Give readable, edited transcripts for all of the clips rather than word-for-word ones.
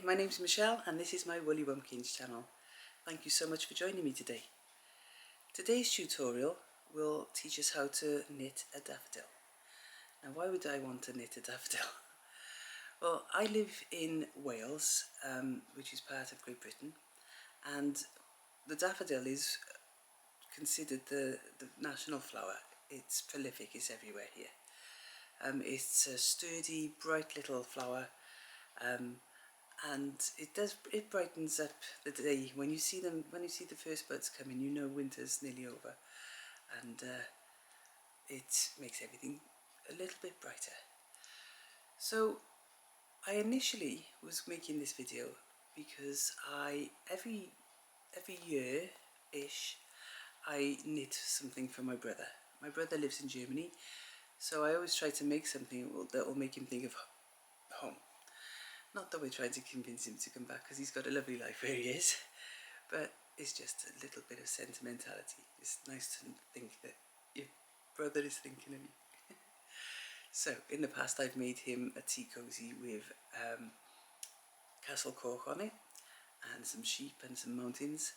my name's Michelle and this is my Woolly Wumpkins channel. Thank you so much for joining me today. Today's tutorial will teach us how to knit a daffodil. Now why would I want to knit a daffodil? Well, I live in Wales, which is part of Great Britain, and the daffodil is considered the national flower. It's prolific, it's everywhere here. It's a sturdy, bright little flower, and it brightens up the day when you see them. When you see the first buds coming, you know winter's nearly over, and it makes everything a little bit brighter. So I initially was making this video because every year-ish I knit something for my brother. My brother lives in Germany, so I always try to make something that will make him think of home. Not that we're trying to convince him to come back, because he's got a lovely life where he is, but it's just a little bit of sentimentality. It's nice to think that your brother is thinking of you. So in the past I've made him a tea cosy with castle cork on it and some sheep and some mountains.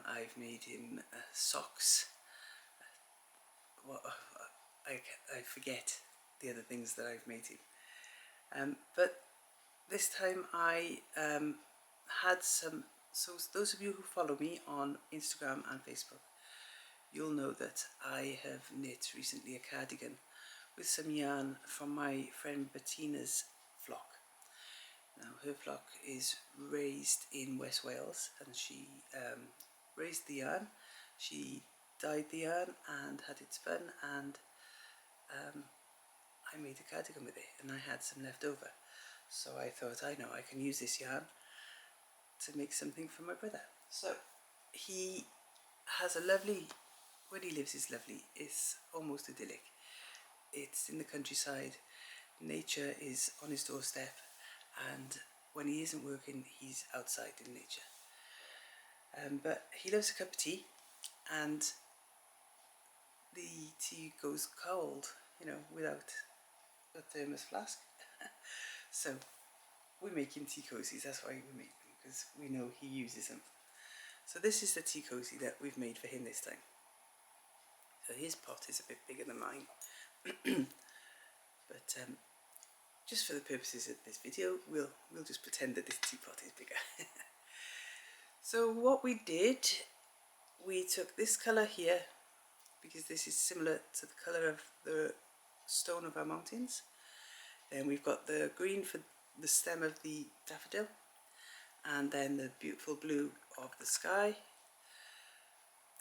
I've made him socks. I forget the other things that I've made him. But this time I had some, so those of you who follow me on Instagram and Facebook, you'll know that I have knit recently a cardigan with some yarn from my friend Bettina's flock. Now her flock is raised in West Wales, and she raised the yarn, she dyed the yarn and had it spun, and I made a cardigan with it, and I had some left over. So I thought, I know I can use this yarn to make something for my brother. So he has a lovely, where he lives is lovely, it's almost idyllic. It's in the countryside, nature is on his doorstep, and when he isn't working he's outside in nature. But he loves a cup of tea, and the tea goes cold, you know, without a thermos flask. So we make him tea cozies, that's why we make them, because we know he uses them. So this is the tea cozy that we've made for him this time. So his pot is a bit bigger than mine. But just for the purposes of this video, we'll just pretend that this teapot is bigger. So what we did, we took this colour here, because this is similar to the colour of the stone of our mountains. Then we've got the green for the stem of the daffodil, and then the beautiful blue of the sky.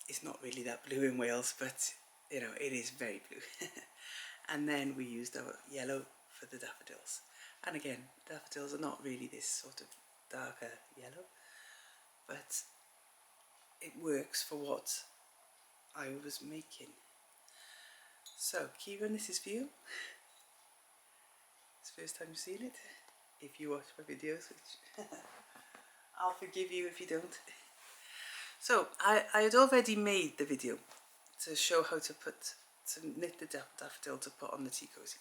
It's not really that blue in Wales, but you know, it is very blue. And then we used our yellow for the daffodils. And again, daffodils are not really this sort of darker yellow, but it works for what I was making. So Kieran, this is for you. It's the first time you've seen it. If you watch my videos, which I'll forgive you if you don't. So I had already made the video to show how to knit the daffodil to put on the tea cozy.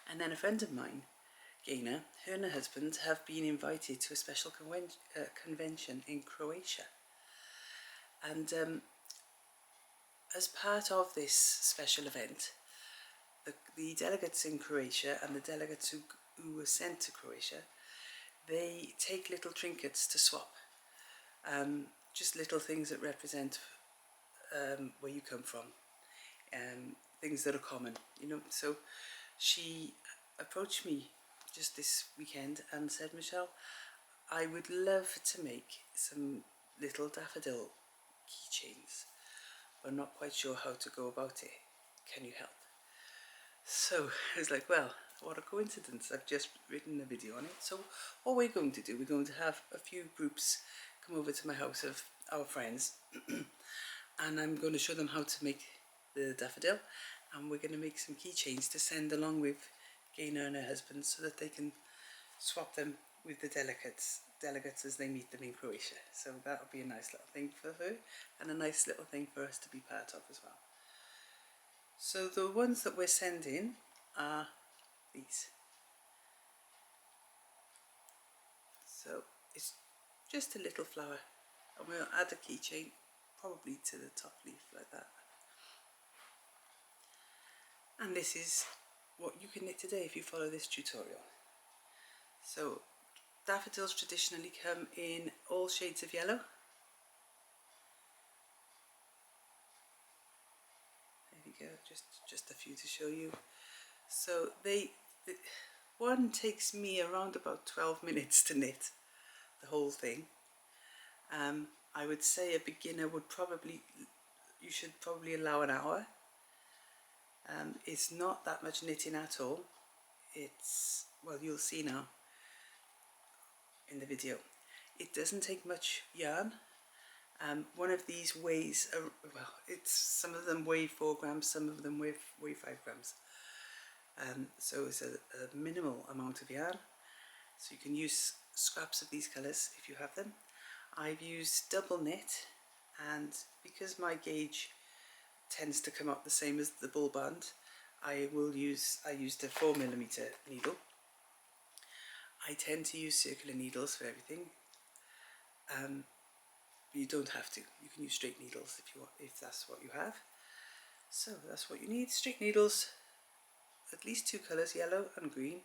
And then a friend of mine, Gaina, her and her husband have been invited to a special convention in Croatia. And as part of this special event, the delegates in Croatia and the delegates who were sent to Croatia, they take little trinkets to swap. Just little things that represent where you come from, things that are common, you know. So she approached me just this weekend and said, Michelle, I would love to make some little daffodil keychains, but I'm not quite sure how to go about it. Can you help? So I was like, well, what a coincidence, I've just written a video on it. So what we're going to do, we're going to have a few groups come over to my house of our friends and I'm going to show them how to make the daffodil, and we're going to make some keychains to send along with Gaina and her husband, so that they can swap them with the delegates as they meet them in Croatia. So that'll be a nice little thing for her, and a nice little thing for us to be part of as well. So the ones that we're sending are these. So it's just a little flower, and we'll add a keychain probably to the top leaf like that. And this is what you can knit today if you follow this tutorial. So daffodils traditionally come in all shades of yellow. There we go, just a few to show you. So one takes me around about 12 minutes to knit the whole thing. I would say a beginner would you should probably allow an hour. It's not that much knitting at all. It's, well, you'll see now in the video. It doesn't take much yarn. One of these weighs, some of them weigh 4 grams, some of them weigh 5 grams. So it's a minimal amount of yarn. So you can use scraps of these colours if you have them. I've used double knit, and because my gauge tends to come out the same as the ball band, I used a 4mm needle. I tend to use circular needles for everything. You don't have to. You can use straight needles if that's what you have. So that's what you need. Straight needles, at least 2 colours, yellow and green.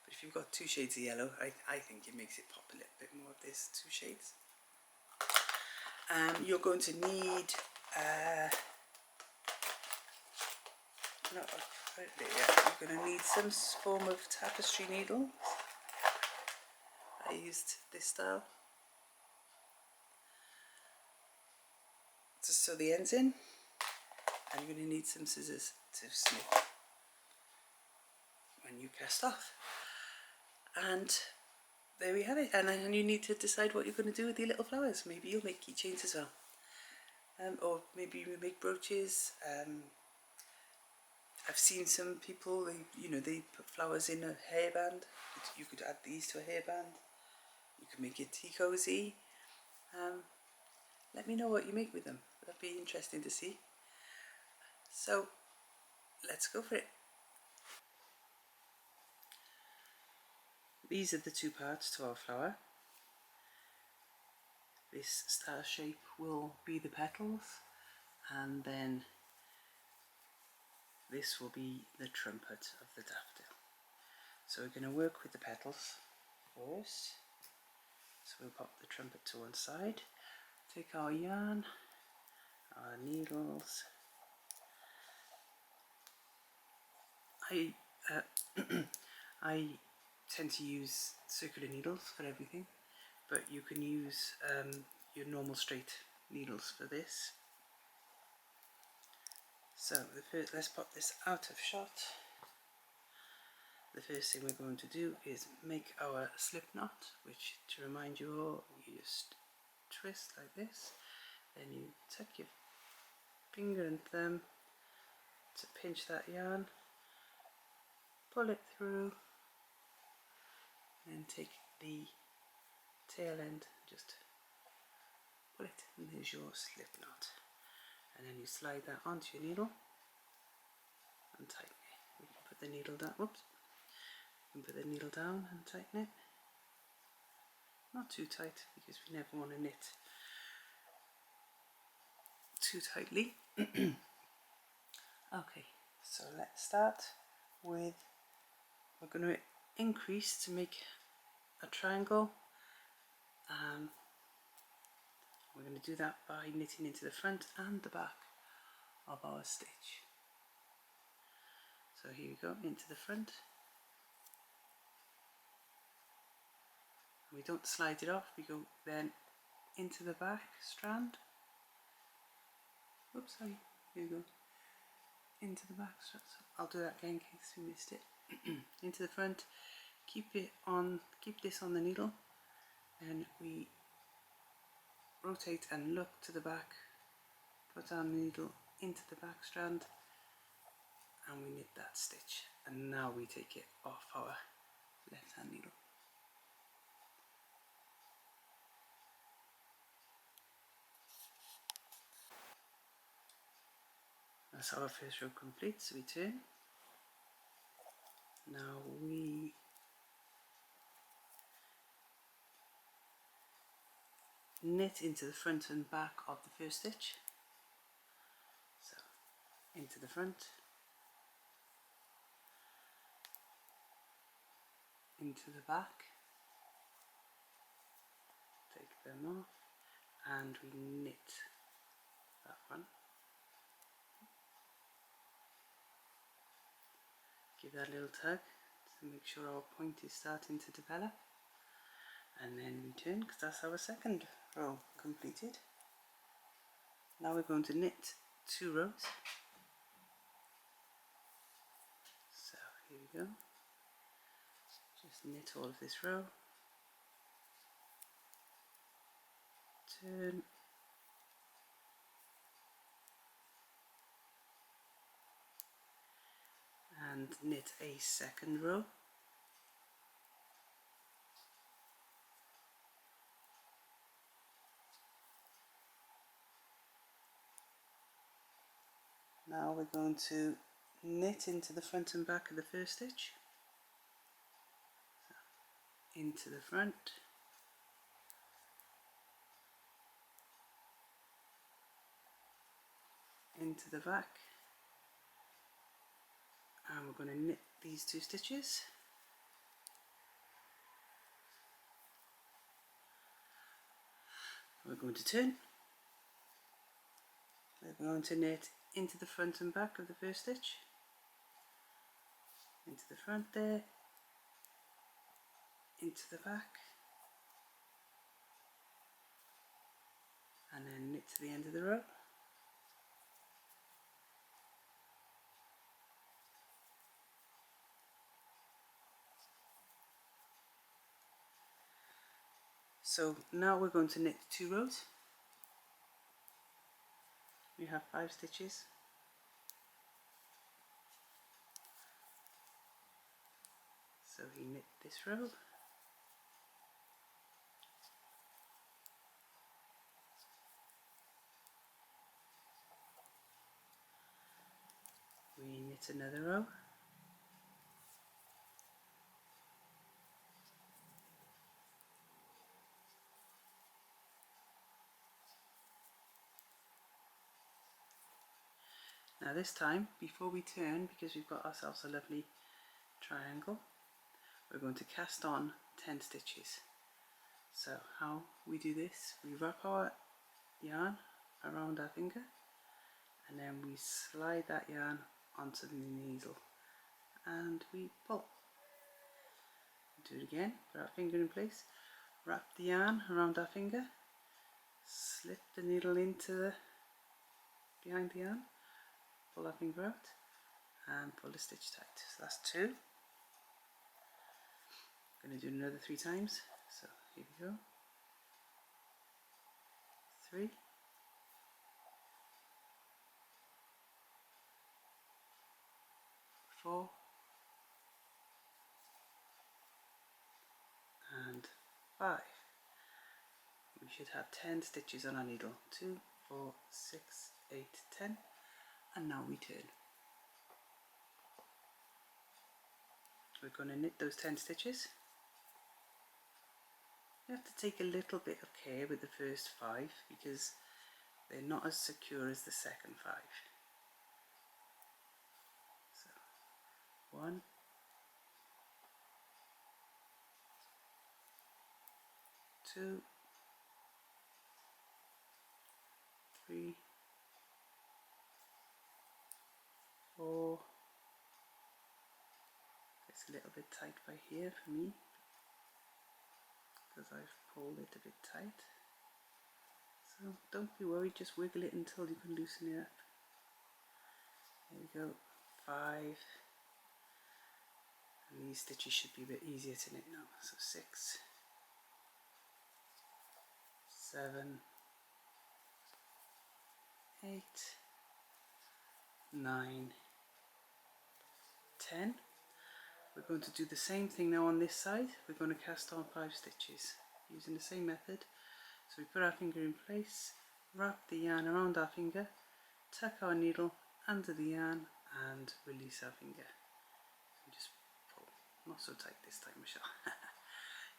But if you've got 2 shades of yellow, I think it makes it pop a little bit more of this 2 shades. You're going to need you're going to need some form of tapestry needle. I used this style to sew the ends in, and you're going to need some scissors to snip when you cast off. And there we have it. And then you need to decide what you're going to do with your little flowers. Maybe you'll make keychains as well, or maybe you make brooches. I've seen some people, they put flowers in a hairband. You could add these to a hairband. You can make a tea cozy. Let me know what you make with them. That'd be interesting to see. So let's go for it. These are the 2 parts to our flower. This star shape will be the petals, and then this will be the trumpet of the daffodil. So we're going to work with the petals first. So we'll pop the trumpet to one side, take our yarn, our needles. I tend to use circular needles for everything, but you can use your normal straight needles for this. So let's pop this out of shot. The first thing we're going to do is make our slip knot, which, to remind you all, you just twist like this, then you tuck your finger and thumb to pinch that yarn, pull it through, and take the tail end, just pull it, and there's your slip knot. And then you slide that onto your needle and tighten it. We can put the needle down. Whoops. You can put the needle down and tighten it. Not too tight, because we never want to knit too tightly. Okay, so let's start with, we're going to increase to make a triangle. We're going to do that by knitting into the front and the back of our stitch. So here we go, into the front. We don't slide it off, we go then into the back strand. Oops, sorry, here we go. Into the back strand. So I'll do that again in case we missed it. Into the front, keep this on the needle, and we rotate and look to the back, put our needle into the back strand, and we knit that stitch. And now we take it off our left hand needle. That's our first row complete, so we turn. Now we knit into the front and back of the first stitch. So into the front, into the back, take them off, and we knit that one. Give that a little tug to make sure our point is starting to develop, and then we turn, because that's our second row completed. Now we're going to knit 2 rows. So here we go. Just knit all of this row, turn, and knit a second row. Now we're going to knit into the front and back of the first stitch. So, into the front, into the back, and we're going to knit these 2 stitches. We're going to turn. We're going to knit into the front and back of the first stitch, into the front there, into the back, and then knit to the end of the row. So now we're going to knit 2 rows. We have 5 stitches. So we knit this row, we knit another row, now this time, before we turn, because we've got ourselves a lovely triangle, we're going to cast on 10 stitches. So how we do this, we wrap our yarn around our finger, and then we slide that yarn onto the needle, and we pull. Do it again, put our finger in place, wrap the yarn around our finger, slip the needle into the behind the yarn, pull our finger out, and pull the stitch tight. So that's 2. I'm going to do another 3 times. So here we go. 3, 4, and 5. We should have 10 stitches on our needle. 2, 4, 6, 8, 10, and now we turn. We're going to knit those 10 stitches. You have to take a little bit of care with the first 5 because they're not as secure as the second 5. So 1, 2, 3, 4. It's a little bit tight by here for me because I've pulled it a bit tight. So don't be worried, just wiggle it until you can loosen it up. There we go, 5. And these stitches should be a bit easier to knit now. So 6, 7, 8, 9, 10. We're going to do the same thing now on this side. We're going to cast on 5 stitches using the same method. So we put our finger in place, wrap the yarn around our finger, tuck our needle under the yarn and release our finger. And just pull, not so tight this time, Michelle.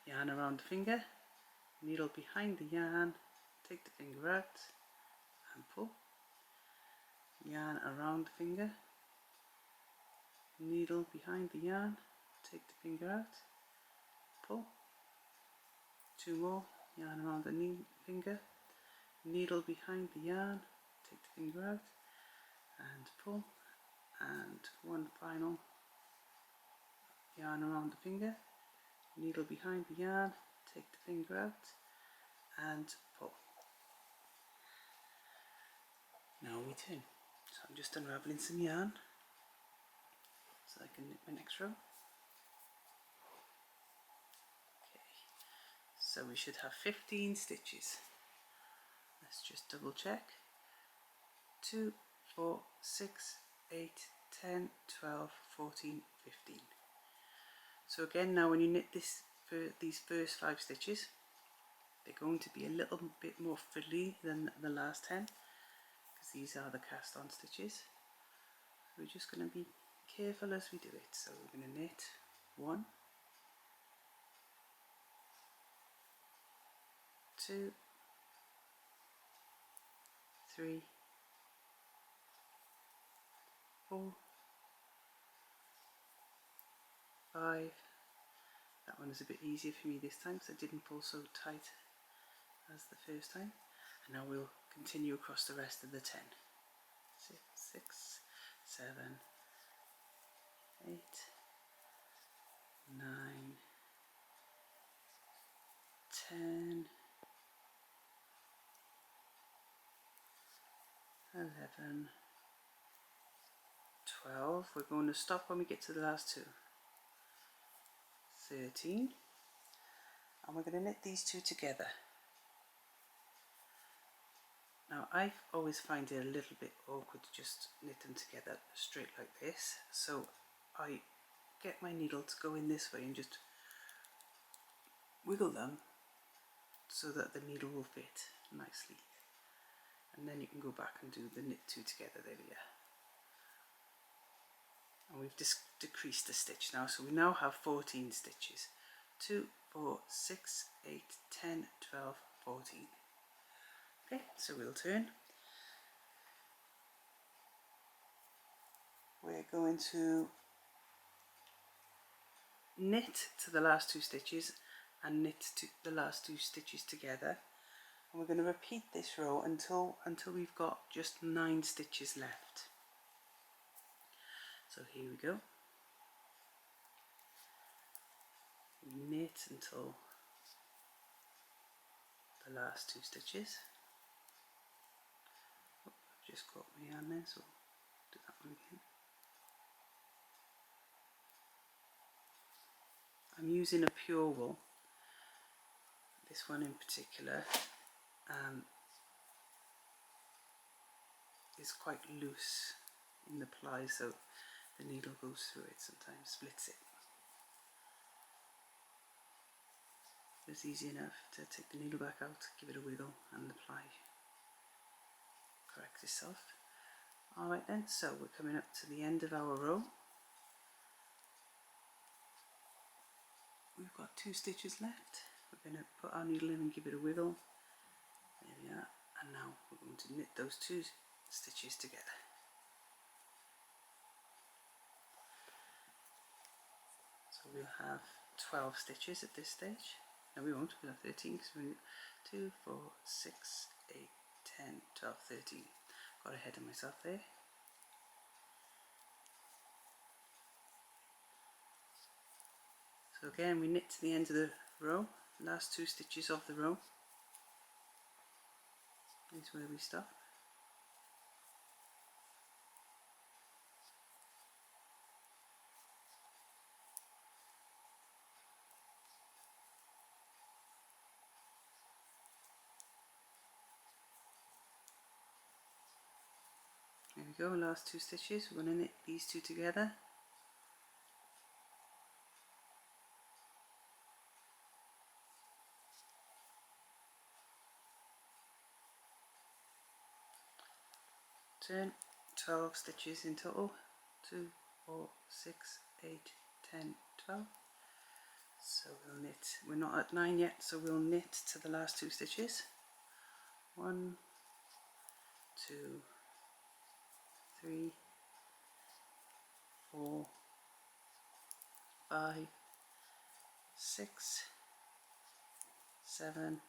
Yarn around the finger, needle behind the yarn take the finger out and pull, yarn around the finger, needle behind the yarn, take the finger out, pull, 2 more, yarn around the finger, needle behind the yarn, take the finger out and pull, and 1 final yarn around the finger, needle behind the yarn, take the finger out and pull. Now we turn. So I'm just unravelling some yarn so I can knit my next row. Okay, so we should have 15 stitches. Let's just double check. 2, 4, 6, 8, 10, 12, 14, 15. So again, now when you knit this for these first 5 stitches, they're going to be a little bit more frilly than the last 10, because these are the cast on stitches. We're just going to be careful as we do it. So we're going to knit 1, 2, 3, 4, 5. That one is a bit easier for me this time because I didn't pull so tight as the first time. And now we'll continue across the rest of the 10. 6, 7, 8, 9, 10, 11, 12. We're going to stop when we get to the last 2. 13. And we're going to knit these 2 together. Now I always find it a little bit awkward to just knit them together straight like this, so I get my needle to go in this way and just wiggle them so that the needle will fit nicely, and then you can go back and do the knit 2 together. There we are. And we've just decreased a stitch now, so we now have 14 stitches. 2, 4, 6, 8, 10, 12, 14. Okay, so we'll turn. We're going to knit to the last 2 stitches and knit to the last 2 stitches together, and we're going to repeat this row until we've got just 9 stitches left. So here we go. We knit until the last 2 stitches. Oh, I've just caught my yarn there, so I'll do that one again. I'm using a pure wool, this one in particular is quite loose in the ply, so the needle goes through it sometimes, splits it. It's easy enough to take the needle back out, give it a wiggle, and the ply corrects itself. Alright then, so we're coming up to the end of our row. We've got 2 stitches left. We're going to put our needle in and give it a wiggle. There we are. And now we're going to knit those 2 stitches together. So we'll have 12 stitches at this stage. No, we won't. We'll have 13 because we're 2, 4, 6, 8, 10, 12, 13. Got ahead of myself there. So again, we knit to the end of the row, last 2 stitches of the row is where we stop. There we go, last 2 stitches. We're going to knit these 2 together. Turn, 12 stitches in total. 2, 4, 6, 8, 10, 12. So we'll knit, we're not at 9 yet, so we'll knit to the last 2 stitches. 1, 2, 3, 4, 5, 6, 7,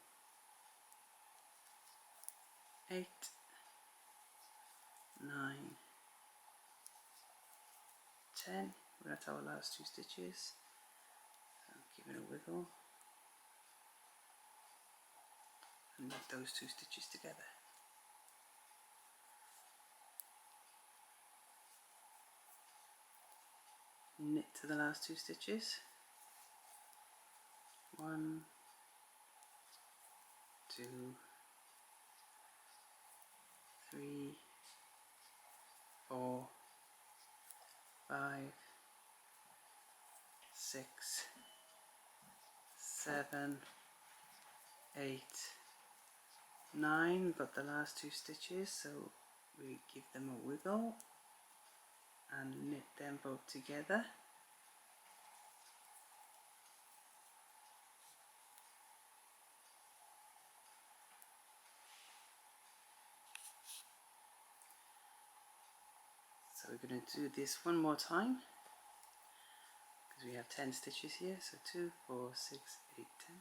8, 9, 10. We're at our last 2 stitches, so give it a wiggle and knit those 2 stitches together. Knit to the last 2 stitches. 1, 2, 3, 4, 5, 6, 7, 8, 9. We've got the last 2 stitches, so we give them a wiggle and knit them both together. So we're going to do this one more time because we have 10 stitches here. So 2, 4, 6, 8, 10.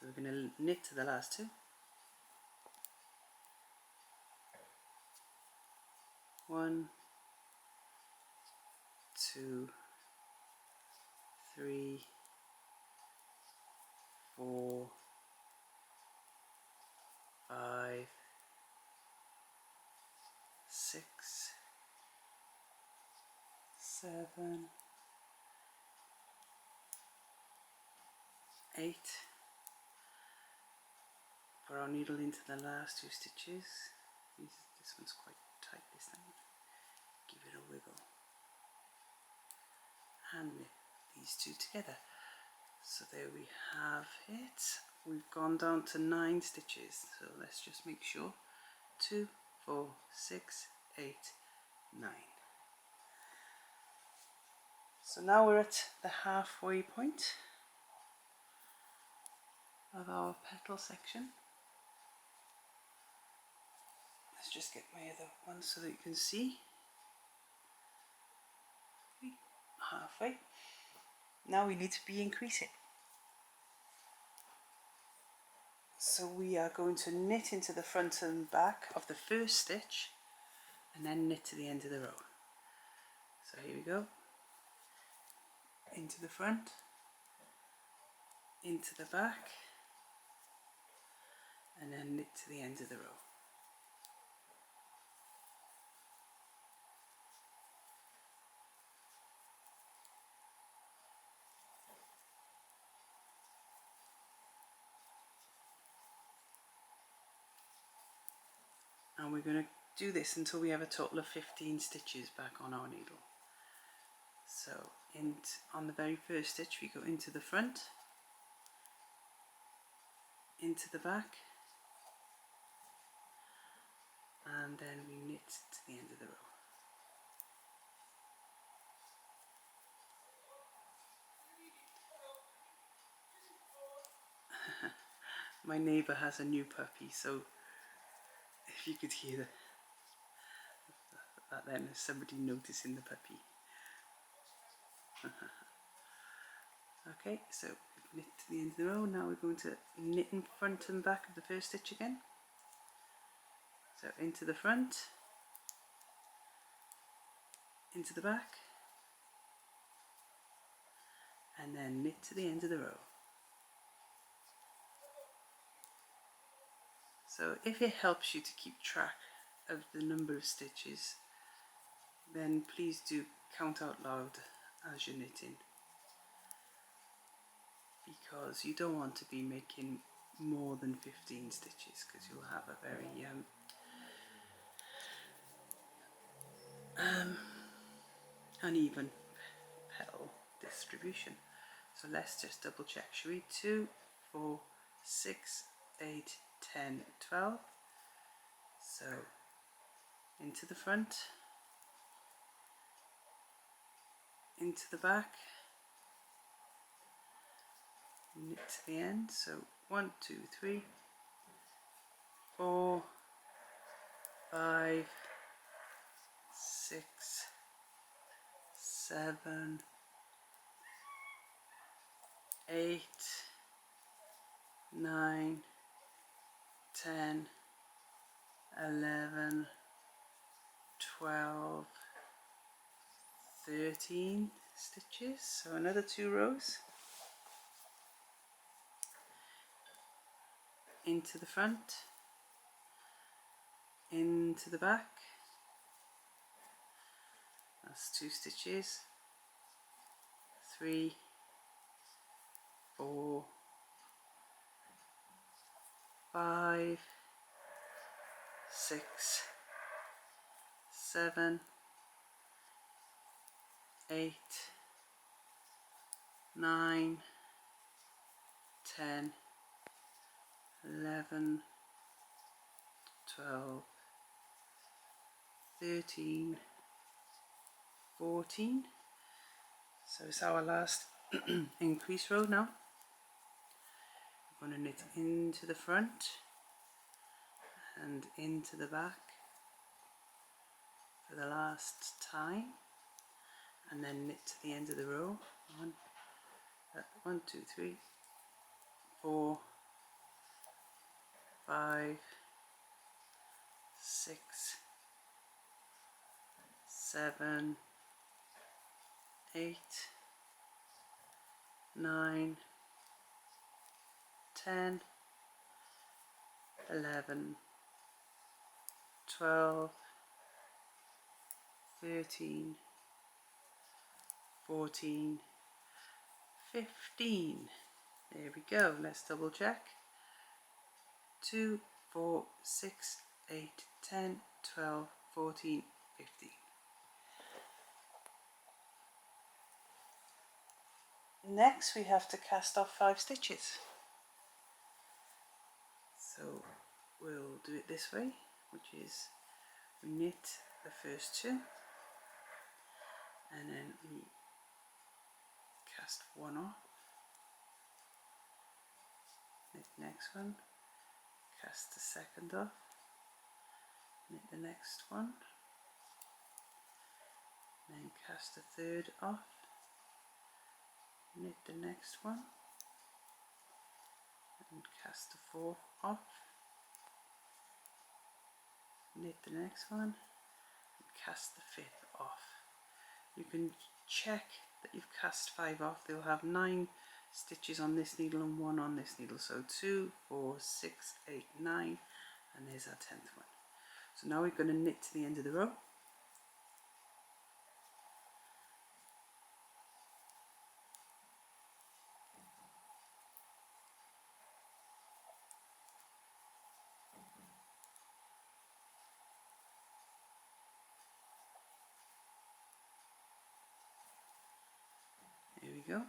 So we're going to knit to the last 2. 1, 2, 3, 4, 5, 6, 7, 8. Put our needle into the last 2 stitches. This one's quite tight this time. Give it a wiggle and knit these 2 together. So there we have it. We've gone down to 9 stitches, so let's just make sure. 2, 4, 6, 8, 9. So now we're at the halfway point of our petal section. Let's just get my other one so that you can see. Halfway. Now we need to be increasing. So we are going to knit into the front and back of the first stitch and then knit to the end of the row. So here we go. Into the front, into the back, and then knit to the end of the row. And we're going to do this until we have a total of 15 stitches back on our needle. So on the very first stitch we go into the front, into the back, and then we knit to the end of the row. My neighbour has a new puppy, so if you could hear that then is somebody noticing the puppy. Okay, so knit to the end of the row. Now we're going to knit in front and back of the first stitch again. So into the front, into the back, and then knit to the end of the row. So if it helps you to keep track of the number of stitches, then please do count out loud as you're knitting, because you don't want to be making more than 15 stitches because you'll have a very uneven petal distribution. So let's just double check, shall we? 2, 4, 6, 8, 10, 12. So into the front, into the back, knit to the end. So 1, 2, 3, 4, 5, 6, 7, 8, 9, 10, 11, 12, 13 stitches. So another 2 rows into the front, into the back. That's 2 stitches. 3, 4, 5, 6, 7, 8, 9, 10, 11, 12, 13, 14. So it's our last increase row now. We're going to knit into the front and into the back for the last time, and then knit to the end of the row. 1, 2, 3, 4, 5, 6, 7, 8, 9, 10, 11, 12, 13, 14, 15. There we go. Let's double check. 2, 4, 6, 8, 10, 12, 14, 15. Next we have to cast off 5 stitches. So we'll do it this way, which is we knit the first 2 and then we cast 1 off, knit the next one, cast the second off, knit the next one, then cast the third off, knit the next one, and cast the fourth off, knit the next one, and cast the fifth off. You can check that you've cast 5 off. They'll have 9 stitches on this needle and 1 on this needle, so 2, 4, 6, 8, 9, and there's our 10th one. So now we're going to knit to the end of the row. There we go.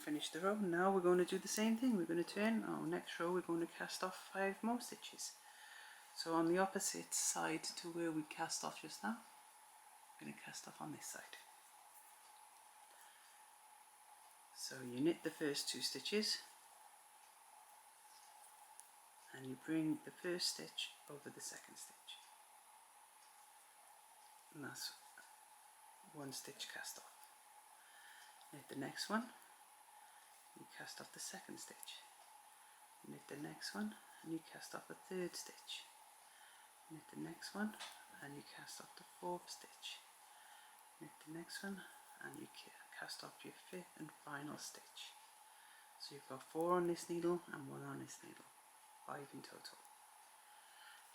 Finish the row. Now we're going to do the same thing. We're going to turn our next row. We're going to cast off 5 more stitches. So on the opposite side to where we cast off just now, we're going to cast off on this side. So you knit the first 2 stitches and you bring the first stitch over the second stitch, and that's 1 stitch cast off. Knit the next one, you cast off the second stitch, knit the next one and you cast off a 3rd stitch, knit the next one and you cast off the 4th stitch, knit the next one and you cast off your 5th and final stitch. So you've got 4 on this needle and 1 on this needle, 5 in total.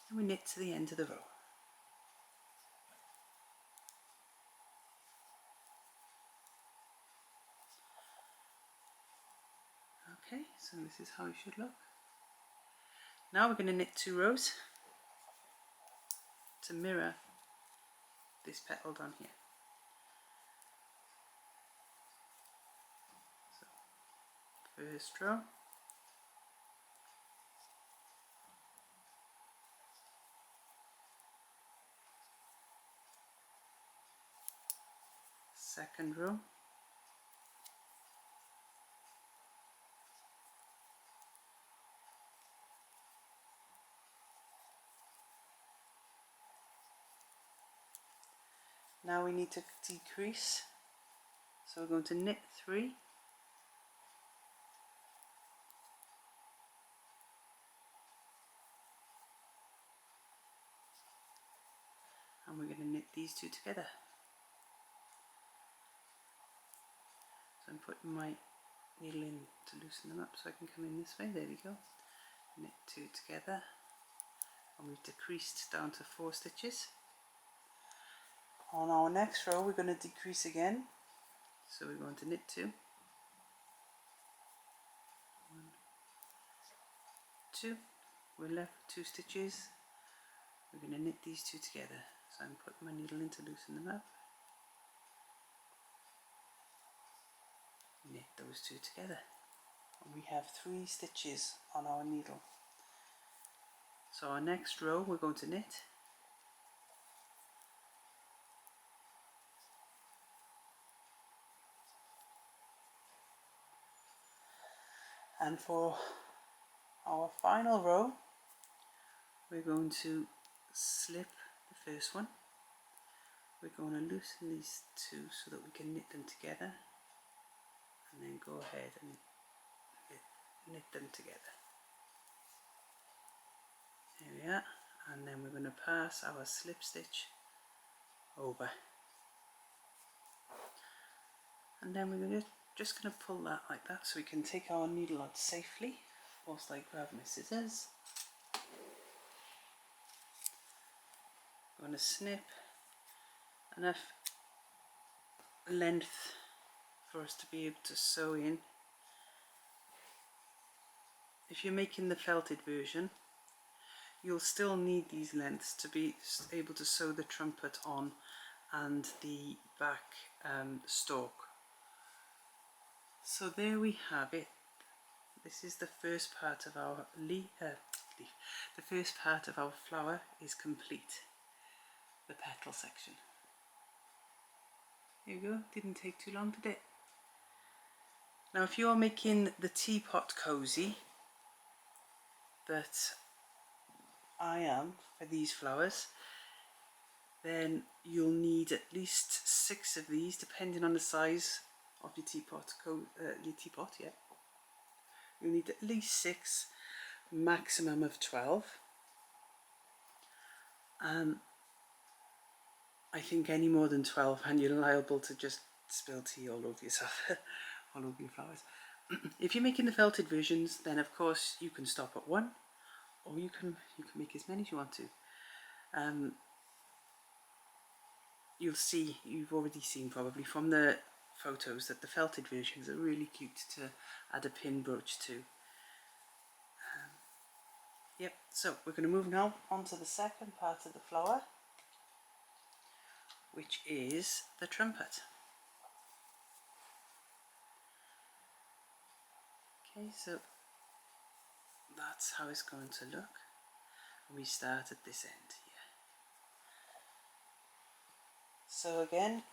And we knit to the end of the row. Okay, so this is how it should look. Now we're going to knit 2 rows to mirror this petal down here. So first row, second row, Now we need to decrease, so we're going to knit 3, and we're going to knit these 2 together. So I'm putting my needle in to loosen them up so I can come in this way. There we go. Knit 2 together, and we've decreased down to 4 stitches. On our next row we're going to decrease again, so we're going to knit 2, 1, 2, we're left with 2 stitches. We're going to knit these 2 together, so I'm putting my needle in to loosen them up. Knit those 2 together, and we have 3 stitches on our needle. So our next row we're going to knit, and for our final row we're going to slip the first one. We're going to loosen these 2 so that we can knit them together, and then go ahead and knit them together. There we are, and then we're going to pass our slip stitch over, and then we're just going to pull that like that so we can take our needle out safely whilst I grab my scissors. I'm going to snip enough length for us to be able to sew in. If you're making the felted version, you'll still need these lengths to be able to sew the trumpet on and the back stalk. So there we have it. This is the first part of our leaf. The first part of our flower is complete. The petal section. There you go. Didn't take too long, did it? Now, if you're making the teapot cozy that I am for these flowers, then you'll need at least 6 of these, depending on the size of your teapot. Yeah. You'll need at least 6, maximum of 12. I think any more than 12 and you're liable to just spill tea all over yourself, all over your flowers. If you're making the felted versions, then of course you can stop at 1, or you can make as many as you want to. You've already seen probably from the photos that the felted versions are really cute to add a pin brooch to. Yep, so we're going to move now on to the second part of the flower, which is the trumpet. Okay, so that's how it's going to look. We start at this end here. So again,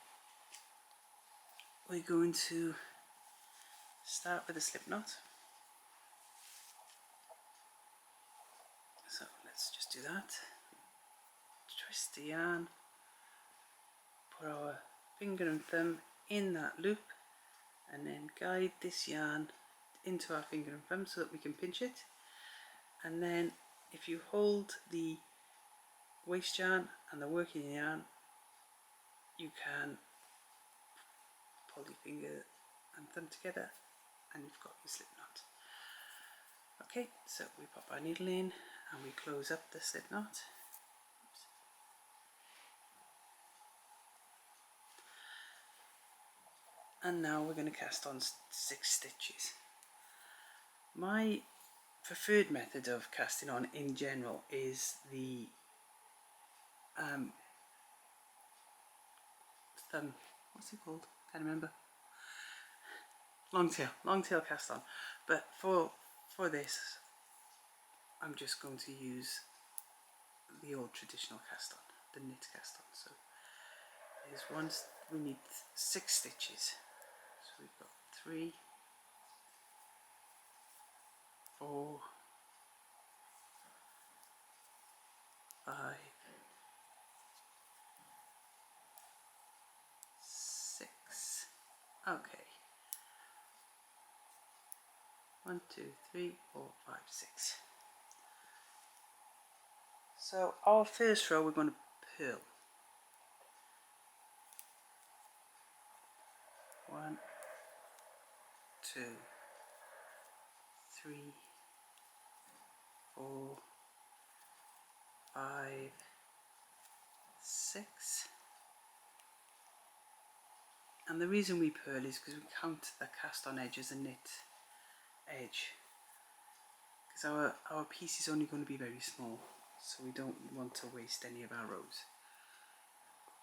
we're going to start with a slip knot. So let's just do that. Twist the yarn, put our finger and thumb in that loop, and then guide this yarn into our finger and thumb so that we can pinch it. And then if you hold the waste yarn and the working yarn, you can pull your finger and thumb together and you've got your slip knot. Okay, so we pop our needle in and we close up the slip knot. Oops. And now we're going to cast on 6 stitches. My preferred method of casting on in general is the thumb, what's it called? Can't remember. Long tail cast on. But for this, I'm just going to use the old traditional cast on, the knit cast on. So we need 6 stitches. So we've got 3, 4, 5, Okay. 1, 2, 3, 4, 5, 6. So our first row we're going to purl. 1, 2, 3, 4, 5, 6. And the reason we purl is because we count the cast on edge as a knit edge. Because our piece is only going to be very small, so we don't want to waste any of our rows.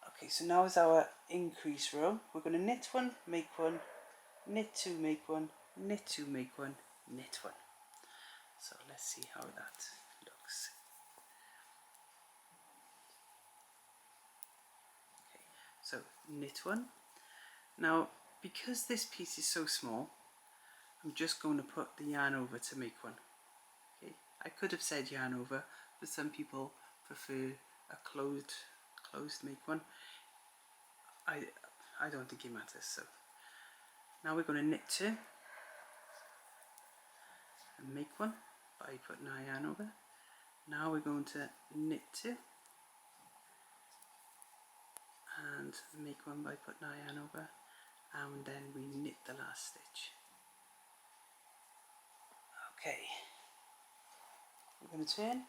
Okay, so now is our increase row. We're going to knit 1, make 1, knit 2, make 1, knit 2, make 1, knit 1. So let's see how that looks. Okay, so knit 1. Now, because this piece is so small, I'm just going to put the yarn over to make 1. Okay, I could have said yarn over, but some people prefer a closed make 1. I don't think it matters. So now we're going to knit 2 and make 1 by putting our yarn over. Now we're going to knit 2 and make 1 by putting our yarn over, and then we knit the last stitch. Okay, we're going to turn,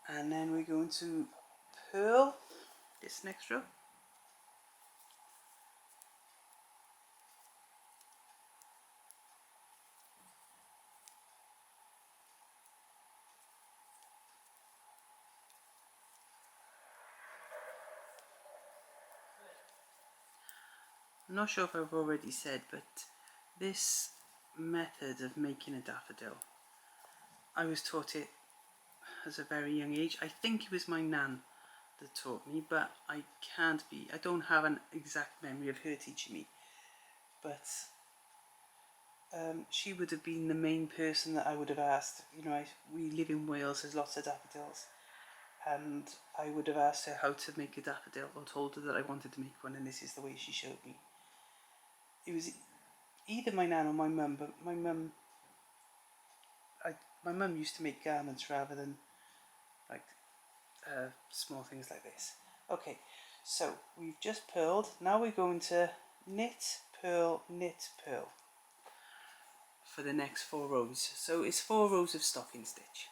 and then we're going to purl this next row. I'm not sure if I've already said, but this method of making a daffodil, I was taught it as a very young age. I think it was my nan that taught me, but I don't have an exact memory of her teaching me. But she would have been the main person that I would have asked. You know, we live in Wales, there's lots of daffodils, and I would have asked her how to make a daffodil, or told her that I wanted to make one, and this is the way she showed me. It was either my nan or my mum, but my mum used to make garments rather than like small things like this. Okay, so we've just purled. Now we're going to knit, purl, knit, purl for the next 4 rows. So it's 4 rows of stocking stitch.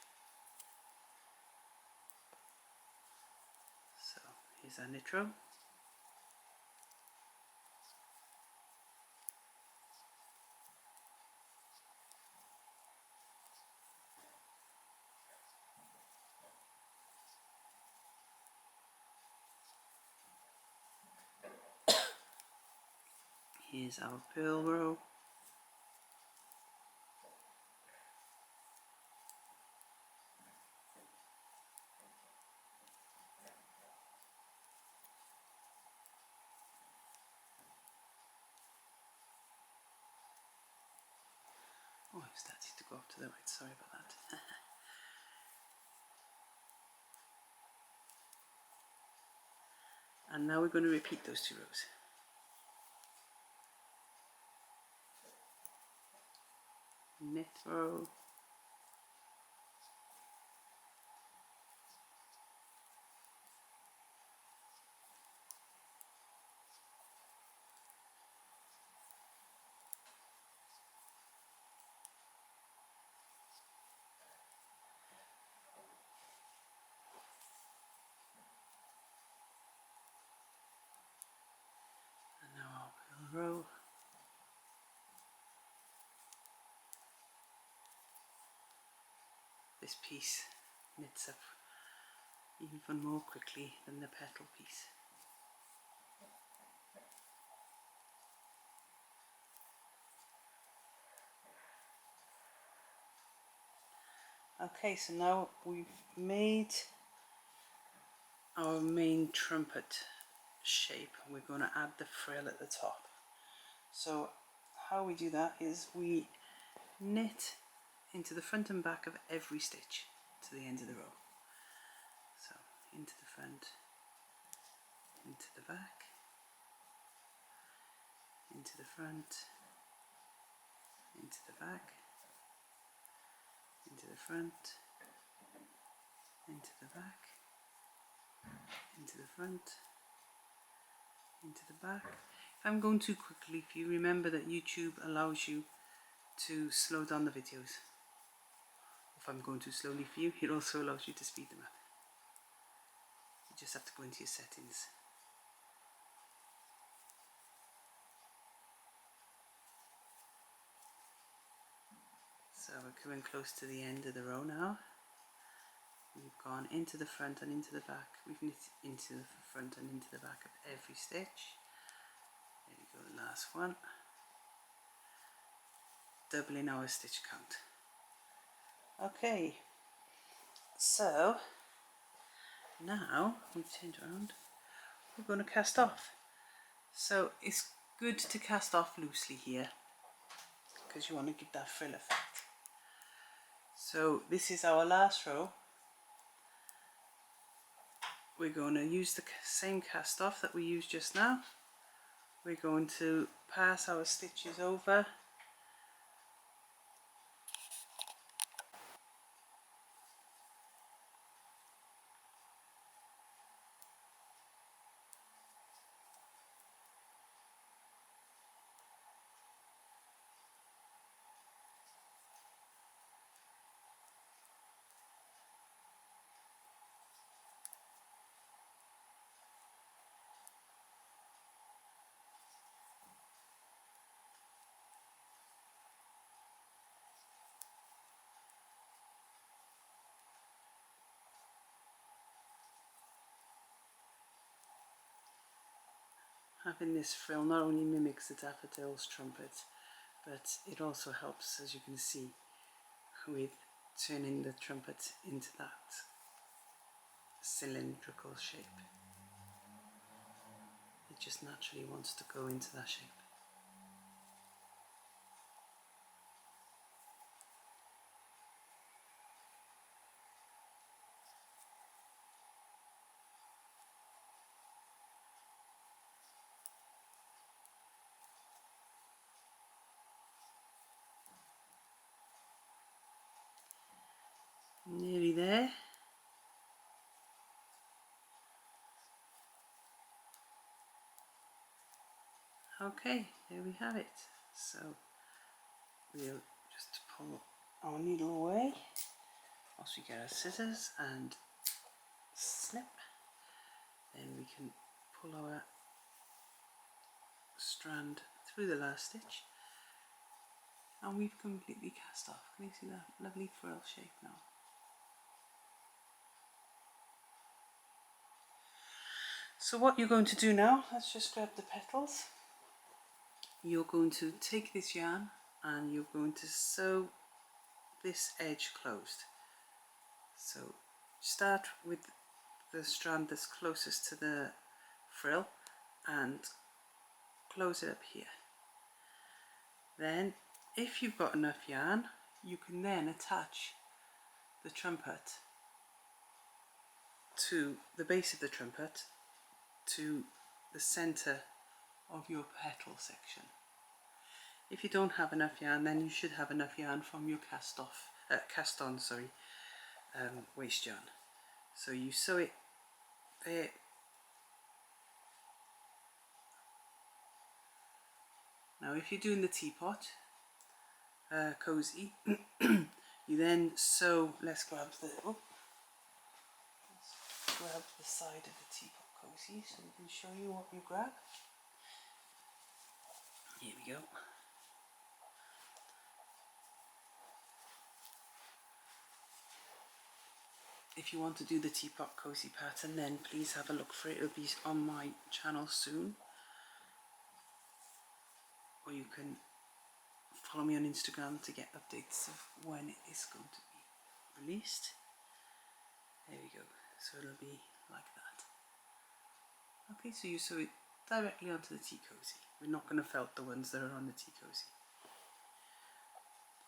So here's our knit row. Here's our purl row. Oh, I've started to go up to the right, sorry about that. And now we're going to repeat those 2 rows. Knit row, and now our purl row. This piece knits up even more quickly than the petal piece. Okay, so now we've made our main trumpet shape. We're going to add the frill at the top. So how we do that is we knit into the front and back of every stitch to the end of the row. So into the front, into the back, into the front, into the back, into the front, into the back, into the front, into the back. If I'm going too quickly for you, remember that YouTube allows you to slow down the videos. If I'm going too slowly for you, it also allows you to speed them up. You just have to go into your settings. So we're coming close to the end of the row now. We've gone into the front and into the back. We've knit into the front and into the back of every stitch. There we go, the last one. Doubling our stitch count. Okay, so now we've turned around, we're going to cast off. So it's good to cast off loosely here because you want to give that frill effect. So this is our last row. We're going to use the same cast off that we used just now. We're going to pass our stitches over. Having this frill not only mimics the Daffodil's trumpet, but it also helps, as you can see, with turning the trumpet into that cylindrical shape. It just naturally wants to go into that shape. Nearly there. Okay, there we have it. So we'll just pull our needle away whilst we get our scissors and snip. Then we can pull our strand through the last stitch and we've completely cast off. Can you see that lovely frill shape now? So what you're going to do now, let's just grab the petals. You're going to take this yarn and you're going to sew this edge closed. So start with the strand that's closest to the frill and close it up here. Then if you've got enough yarn, you can then attach the trumpet to the base of the trumpet to the center of your petal section. If you don't have enough yarn, then you should have enough yarn from your cast on waste yarn. So you sew it there. Now if you're doing the teapot cozy, you then sew, let's grab the side of the teapot cozy so we can show you what you grab. Here we go. If you want to do the teapot cozy pattern, then please have a look for it. It'll be on my channel soon, or you can follow me on Instagram to get updates of when it is going to be released. There we go. So it'll be like that. Okay, so you sew it directly onto the tea cozy. We're not going to felt the ones that are on the tea cozy.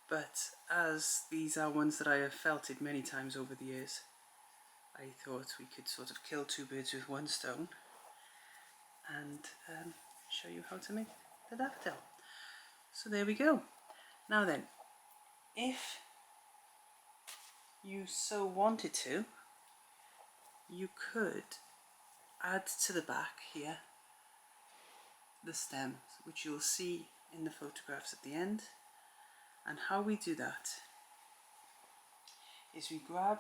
But as these are ones that I have felted many times over the years, I thought we could sort of kill two birds with one stone and show you how to make it. the daffodil. So there we go. Now then, if you so wanted to, you could add to the back here the stems, which you'll see in the photographs at the end. And how we do that is we grab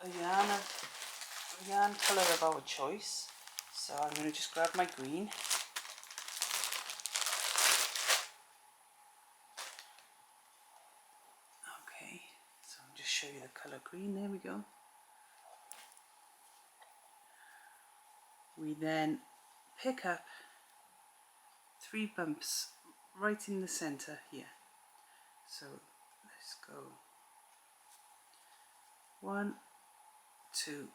a yarn colour of our choice. So I'm going to just grab my green. Okay, so I'll just show you the colour green. There we go. We then pick up 3 bumps right in the centre here. So let's go 1, 2,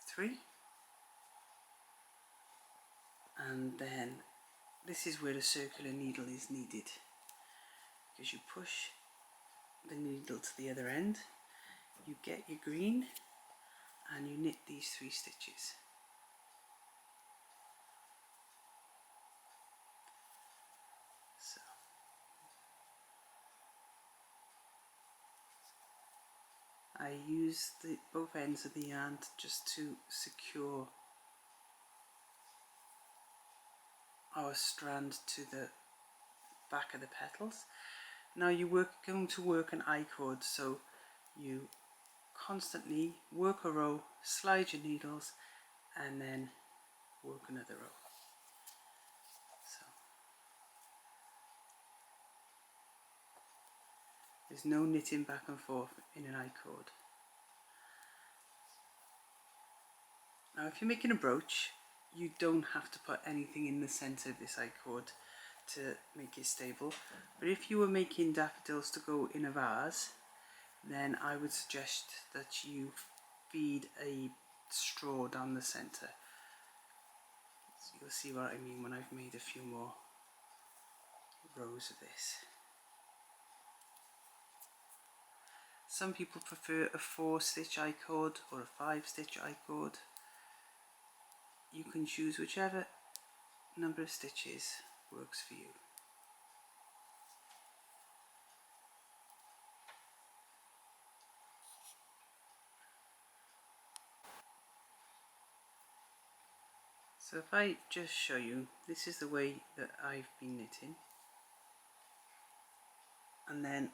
3, and then this is where a circular needle is needed, because you push the needle to the other end, you get your green, and you knit these 3 stitches. So I use both ends of the yarn just to secure our strand to the back of the petals. Now you're going to work an I-cord, so you constantly work a row, slide your needles, and then work another row. So there's no knitting back and forth in an I-cord. Now if you're making a brooch, you don't have to put anything in the centre of this I-cord to make it stable, but if you were making daffodils to go in a vase, then I would suggest that you feed a straw down the centre. So you'll see what I mean when I've made a few more rows of this. Some people prefer a 4-stitch I-cord or a 5-stitch I-cord. You can choose whichever number of stitches works for you. So if I just show you, this is the way that I've been knitting, and then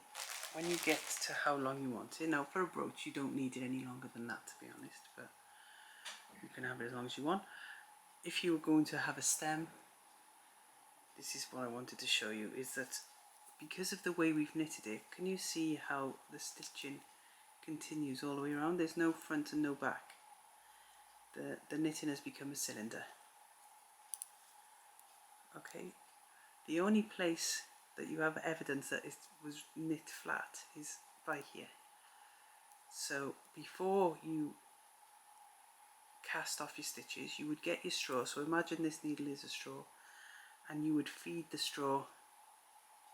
when you get to how long you want it, now for a brooch you don't need it any longer than that, to be honest, but you can have it as long as you want. If you were going to have a stem, this is what I wanted to show you, is that because of the way we've knitted it, can you see how the stitching continues all the way around? There's no front and no back. The knitting has become a cylinder. Okay, the only place that you have evidence that it was knit flat is by here. So before you cast off your stitches, you would get your straw. So imagine this needle is a straw, and you would feed the straw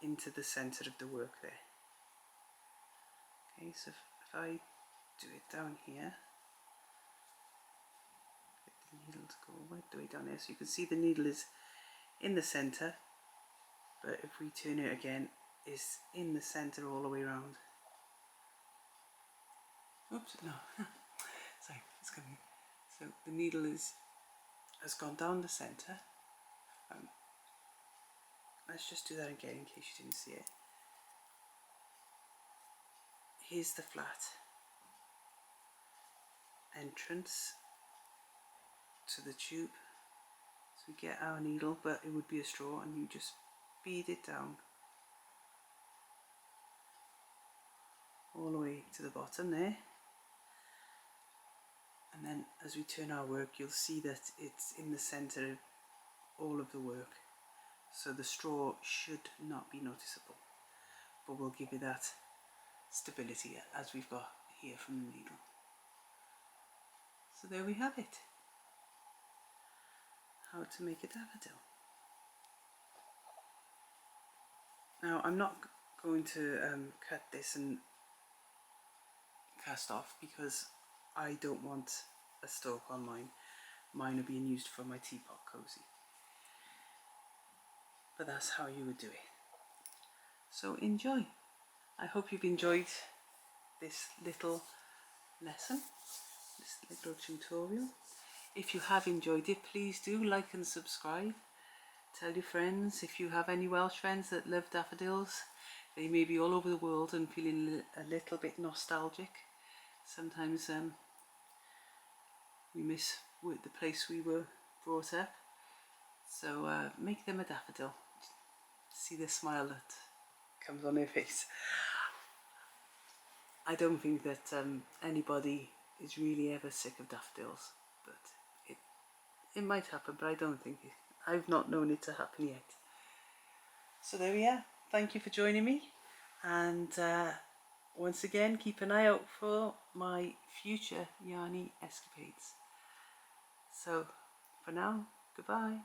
into the centre of the work there. Okay, so if I do it down here, get the needle to go right the way down there, so you can see the needle is in the centre, but if we turn it again, it's in the centre all the way around. Oops, no, sorry, it's coming. So the needle has gone down the centre. Let's just do that again in case you didn't see it. Here's the flat entrance to the tube. So we get our needle, but it would be a straw, and you just feed it down all the way to the bottom there. And then as we turn our work, you'll see that it's in the centre of all of the work. So the straw should not be noticeable, but we'll give you that stability as we've got here from the needle. So there we have it. How to make a daffodil. Now I'm not going to cut this and cast off, because I don't want a stalk on mine. Mine are being used for my teapot cozy. but that's how you would do it. So enjoy. I hope you've enjoyed this little lesson, this little tutorial. If you have enjoyed it, please do like and subscribe. Tell your friends. If you have any Welsh friends that love daffodils, they may be all over the world and feeling a little bit nostalgic. Sometimes we miss the place we were brought up. So make them a daffodil. See the smile that comes on their face. I don't think that anybody is really ever sick of daffodils, but it might happen, but I don't think I've not known it to happen yet. So there we are. Thank you for joining me, and once again, keep an eye out for my future yarny escapades. So for now, goodbye.